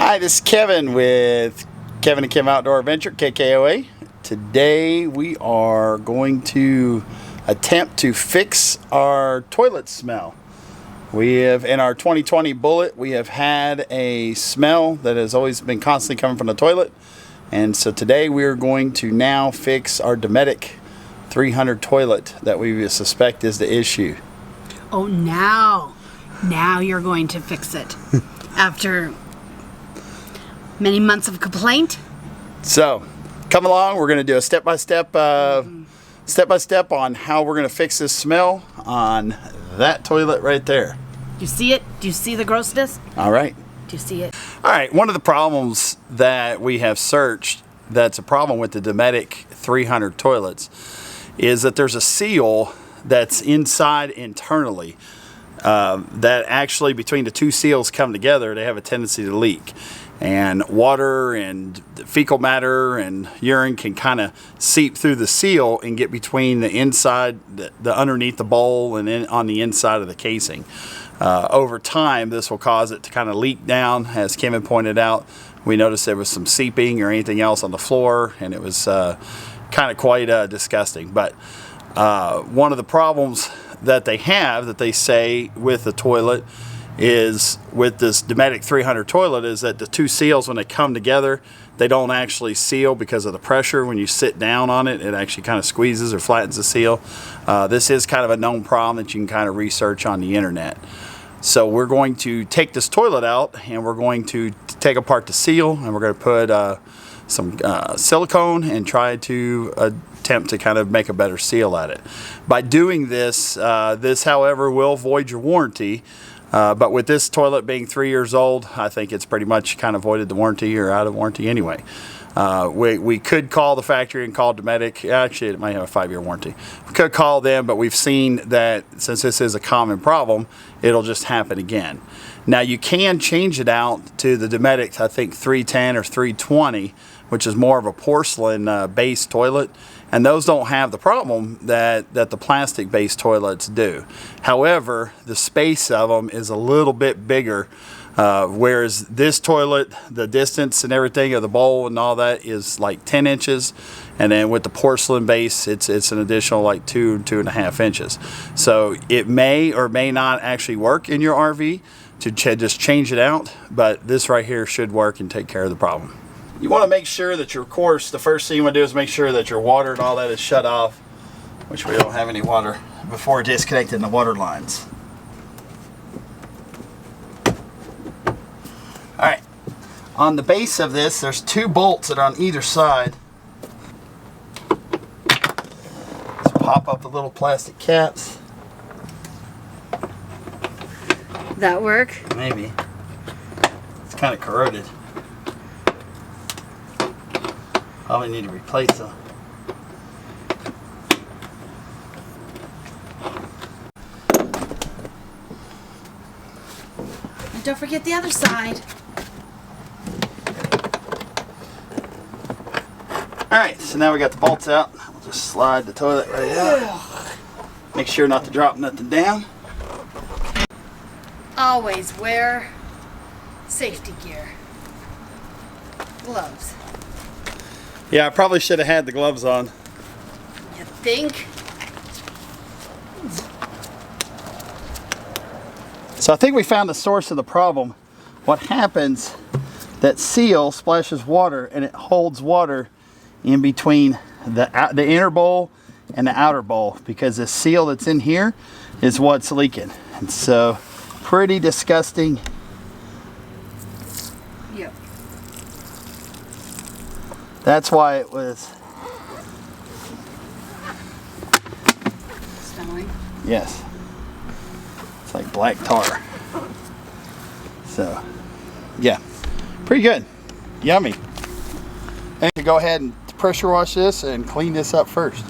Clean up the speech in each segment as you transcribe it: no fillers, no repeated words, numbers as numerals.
Hi, this is Kevin with Kevin and Kim Outdoor Adventure, KKOA. Today we are going to attempt to fix our toilet smell. We have, in our 2020 Bullet, we have had a smell that has always been constantly coming from the toilet. And so today we are going to now fix our Dometic 300 toilet that we suspect is the issue. Oh, now you're going to fix it after many months of complaint. So come along, we're going to do a step-by-step on how we're going to fix this smell on that toilet right there. Do you see it? Do you see the grossness? All right. Do you see it? All right, one of the problems that we have searched that's a problem with the Dometic 300 toilets is that there's a seal that's inside internally that actually, between the two seals come together, they have a tendency to leak. And water and fecal matter and urine can kind of seep through the seal and get between the inside, the underneath the bowl, and on the inside of the casing. Over time, this will cause it to kind of leak down. As Kim had pointed out, we noticed there was some seeping or anything else on the floor, and it was kind of quite disgusting. But one of the problems that they have, that they say with the toilet, is with this Dometic 300 toilet, is that the two seals, when they come together, they don't actually seal because of the pressure. When you sit down on it, it actually kind of squeezes or flattens the seal. This is kind of a known problem that you can kind of research on the internet. So we're going to take this toilet out, and we're going to take apart the seal, and we're going to put some silicone and try to attempt to kind of make a better seal at it. By doing this, this however will void your warranty. But with this toilet being 3 years old, I think it's pretty much kind of voided the warranty or out of warranty anyway. We could call the factory and call Dometic. Actually, it might have a 5-year warranty. We could call them, but we've seen that since this is a common problem, it'll just happen again. Now, you can change it out to the Dometic, I think 310 or 320, which is more of a porcelain based toilet. And those don't have the problem that the plastic-based toilets do. However, the space of them is a little bit bigger, whereas this toilet, the distance and everything of the bowl and all that is like 10 inches. And then with the porcelain base, it's an additional like 2.5 inches. So it may or may not actually work in your RV to just change it out, but this right here should work and take care of the problem. You want to make sure that of course, the first thing you want to do is make sure that your water and all that is shut off, which we don't have any water, before disconnecting the water lines. Alright, on the base of this, there's 2 bolts that are on either side. Let's pop up the little plastic caps. That work? Maybe. It's kind of corroded. Probably need to replace them. And don't forget the other side. Alright, so now we got the bolts out. We'll just slide the toilet right out. Make sure not to drop nothing down. Always wear safety gear. Gloves. Yeah, I probably should have had the gloves on. You think? So I think we found the source of the problem. What happens, that seal splashes water and it holds water in between the inner bowl and the outer bowl, because the seal that's in here is what's leaking. And so, pretty disgusting. Yep. That's why it was. Smelling? Yes. It's like black tar. So, yeah. Pretty good. Yummy. And to go ahead and pressure wash this and clean this up first.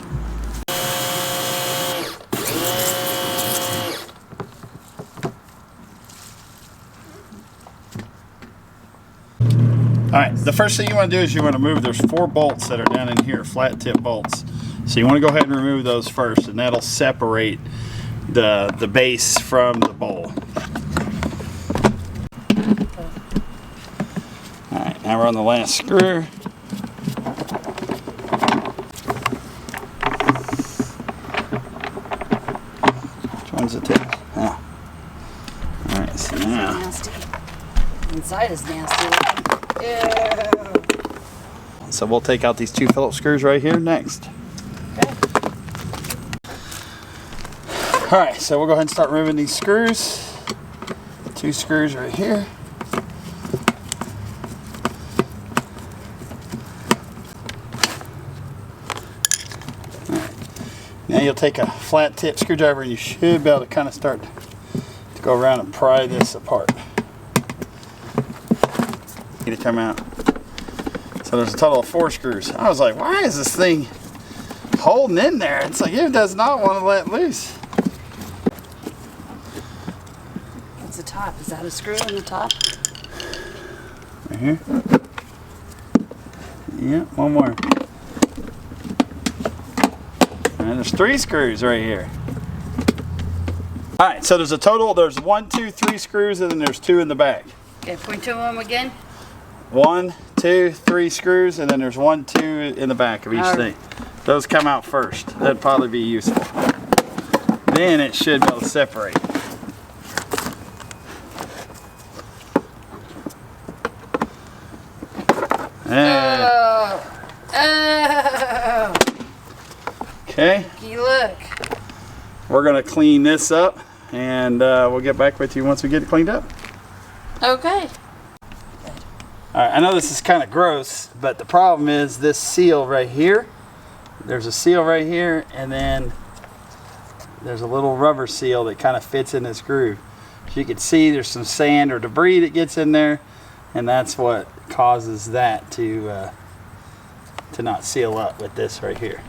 Alright, the first thing you want to do is you want to move, there's 4 bolts that are down in here, flat tip bolts. So you want to go ahead and remove those first, and that'll separate the base from the bowl. Now we're on the last screw. Which one's the tip? Oh. Alright, so now. Nasty. Inside is nasty. Ew. So we'll take out these 2 Phillips screws right here next. Okay. Alright, so we'll go ahead and start removing these screws. 2 screws right here. Now you'll take a flat tip screwdriver and you should be able to kind of start to go around and pry this apart. Need to come out. So there's a total of 4 screws. I was like, why is this thing holding in there? It's like it does not want to let loose. What's the top? Is that a screw in the top? Right here. Yeah, one more. And there's 3 screws right here. Alright, so there's a total, there's 1, 2, 3 screws, and then there's 2 in the back. Okay, point to them again. 1, 2, 3 screws, and then there's 1, 2 in the back of each thing. Those come out first. That'd probably be useful. Then it should be able to separate. Okay. Look. We're gonna clean this up, and we'll get back with you once we get it cleaned up. Okay. All right, I know this is kind of gross, but the problem is this seal right here. There's a seal right here, and then there's a little rubber seal that kind of fits in this groove. So you can see there's some sand or debris that gets in there, and that's what causes that to not seal up with this right here.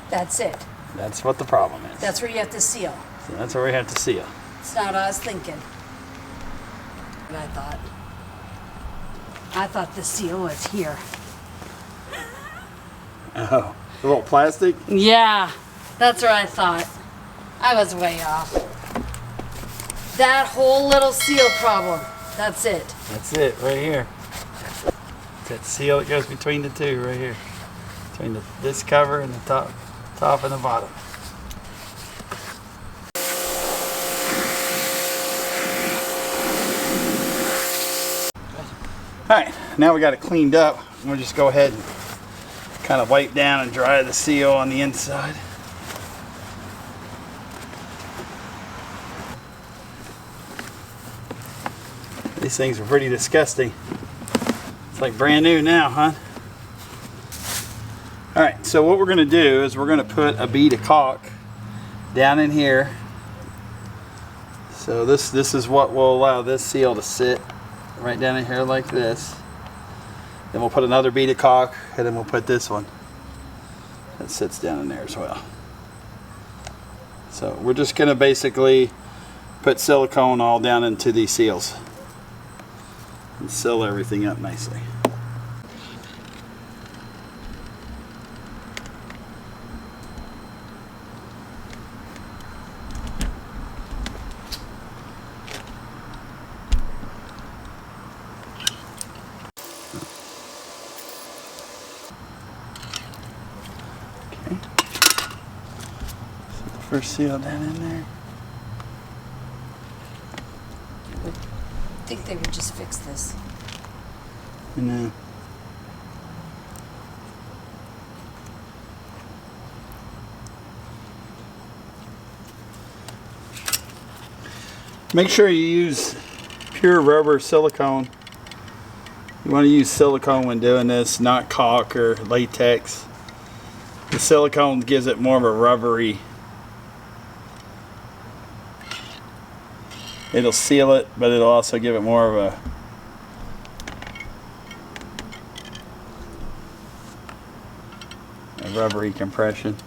That's it. That's what the problem is. That's where you have to seal. So that's where we have to seal. It's not what I was thinking. What I thought. I thought the seal was here. Oh, a little plastic? Yeah, that's what I thought. I was way off. That whole little seal problem. That's it. That's it, right here. That seal that goes between the 2 right here. Between this cover and the top and the bottom. Alright, now we got it cleaned up. We'll just go ahead and kind of wipe down and dry the seal on the inside. These things are pretty disgusting. It's like brand new now, huh? Alright, so what we're going to do is we're going to put a bead of caulk down in here. So this is what will allow this seal to sit right down in here like this. Then we'll put another bead of caulk, and then we'll put this one that sits down in there as well. So we're just going to basically put silicone all down into these seals and seal everything up nicely. First seal down in there. I think they would just fix this. No. Make sure you use pure rubber silicone. You want to use silicone when doing this, not caulk or latex. The silicone gives it more of a rubbery. It'll seal it, but it'll also give it more of a rubbery compression.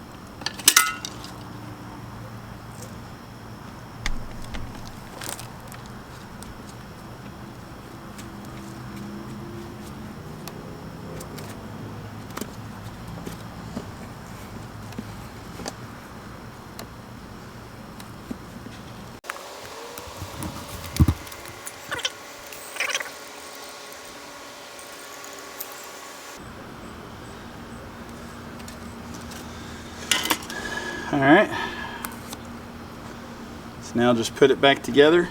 Now just put it back together.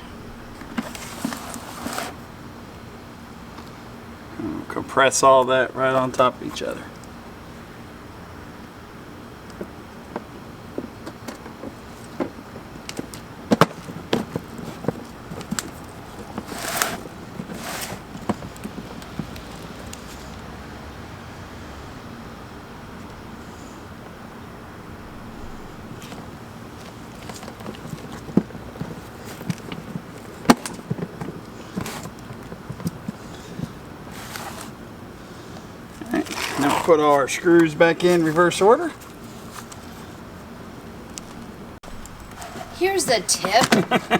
And we'll compress all that right on top of each other. Now we'll put all our screws back in reverse order. Here's a tip.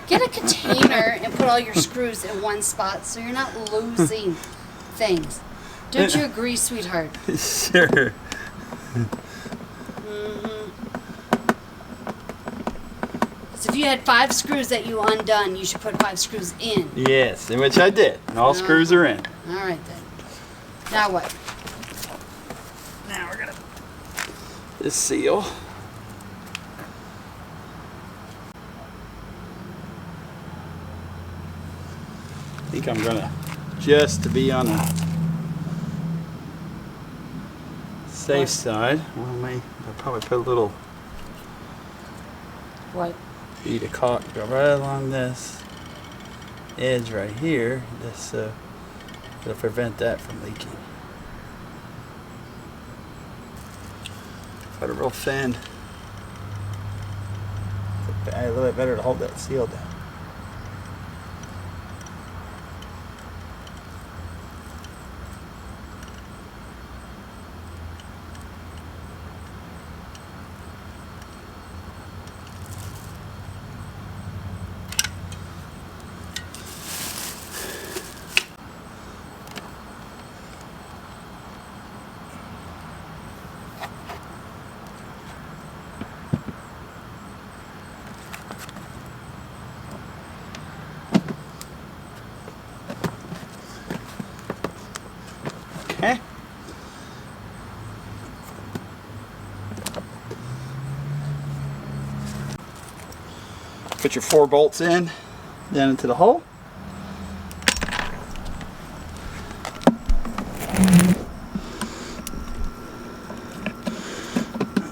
Get a container and put all your screws in one spot so you're not losing things. Don't you agree, sweetheart? Sure. So if you had 5 screws that you undone, you should put 5 screws in. Yes, in which I did. And all screws are in. All right then. Now what? Now we're gonna this seal. I think I'm gonna, just to be on the safe side, I'll probably put a little What? bead of caulk go right along this edge right here, just so it'll prevent that from leaking. Put a real thin, a little bit better to hold that seal down. Okay. Put your 4 bolts in, down into the hole.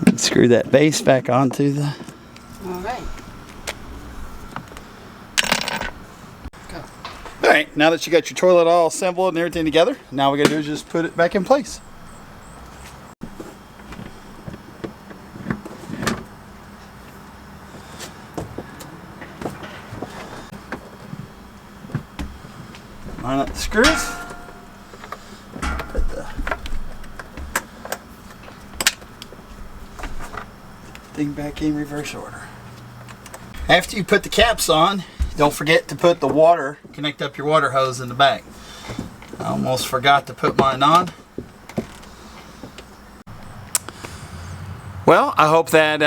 And screw that base back onto the... All right. Go. All right, now that you got your toilet all assembled and everything together, now what we gotta do is just put it back in place. Line up the screws. Put the thing back in reverse order. After you put the caps on, don't forget to put the water, connect up your water hose in the back. I almost forgot to put mine on. Well, I hope that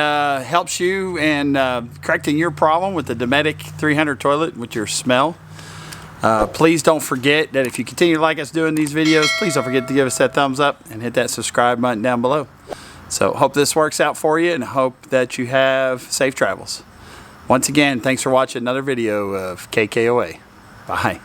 helps you in correcting your problem with the Dometic 300 toilet with your smell. Please don't forget that if you continue to like us doing these videos, please don't forget to give us that thumbs up and hit that subscribe button down below. So hope this works out for you and hope that you have safe travels. Once again, thanks for watching another video of KKOA. Bye.